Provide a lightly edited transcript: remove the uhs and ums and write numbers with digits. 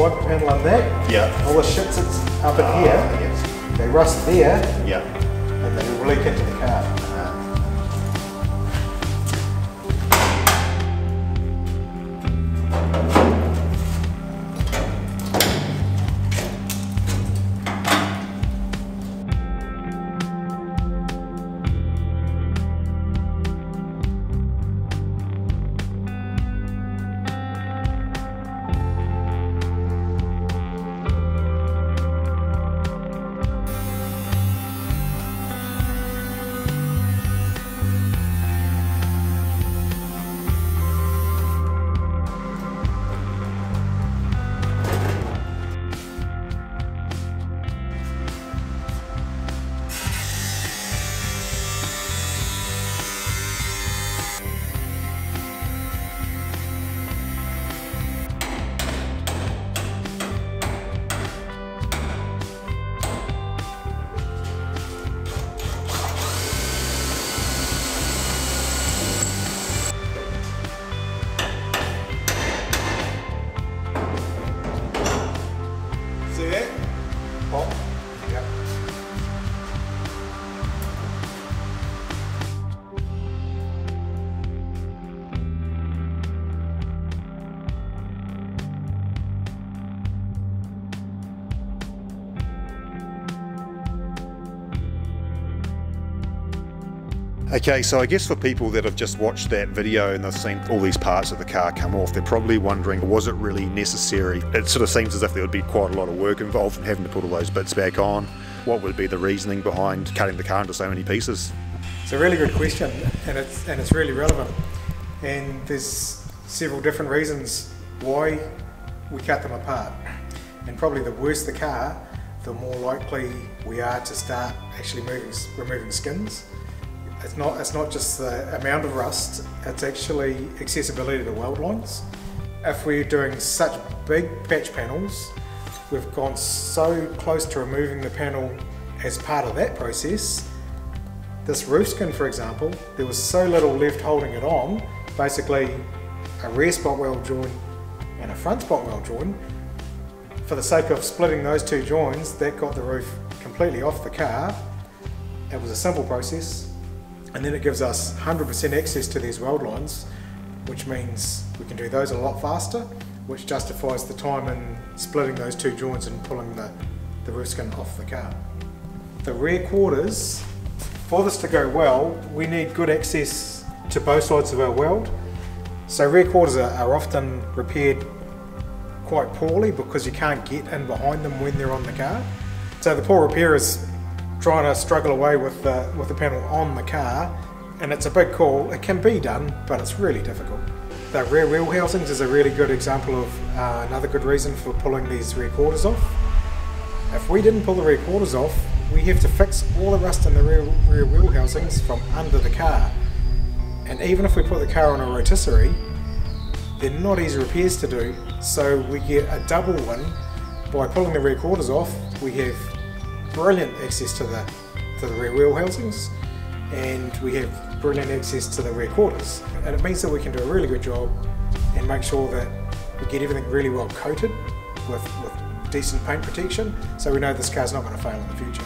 wiper panel and that. Yeah. All the shit sits up in here. Yes. They rust there. Yeah. And they will leak into the car. See that? Pop. Yep. Okay, so I guess for people that have just watched that video and they've seen all these parts of the car come off, they're probably wondering, was it really necessary? It sort of seems as if there would be quite a lot of work involved in having to put all those bits back on. What would be the reasoning behind cutting the car into so many pieces? It's a really good question, and it's really relevant. And there's several different reasons why we cut them apart. And probably the worse the car, the more likely we are to start actually removing skins. It's not just the amount of rust, it's actually accessibility to weld lines. If we're doing such big patch panels, we've gone so close to removing the panel as part of that process. This roof skin, for example, there was so little left holding it on, basically a rear spot weld joint and a front spot weld joint. For the sake of splitting those two joints, that got the roof completely off the car. It was a simple process. And then it gives us 100% access to these weld lines, which means we can do those a lot faster, which justifies the time in splitting those two joints and pulling the roof skin off the car. The rear quarters, for this to go well, we need good access to both sides of our weld. So rear quarters are often repaired quite poorly because you can't get in behind them when they're on the car. So the poor repairers trying to struggle away with the panel on the car, and it's a big call. It can be done, but it's really difficult. The rear wheel housings is a really good example of another good reason for pulling these rear quarters off. If we didn't pull the rear quarters off, we have to fix all the rust in the rear wheel housings from under the car. And even if we put the car on a rotisserie, they're not easy repairs to do, so we get a double win. By pulling the rear quarters off, we have brilliant access to the rear wheel housings, and we have brilliant access to the rear quarters. And it means that we can do a really good job and make sure that we get everything really well coated with decent paint protection, so we know this car's not going to fail in the future.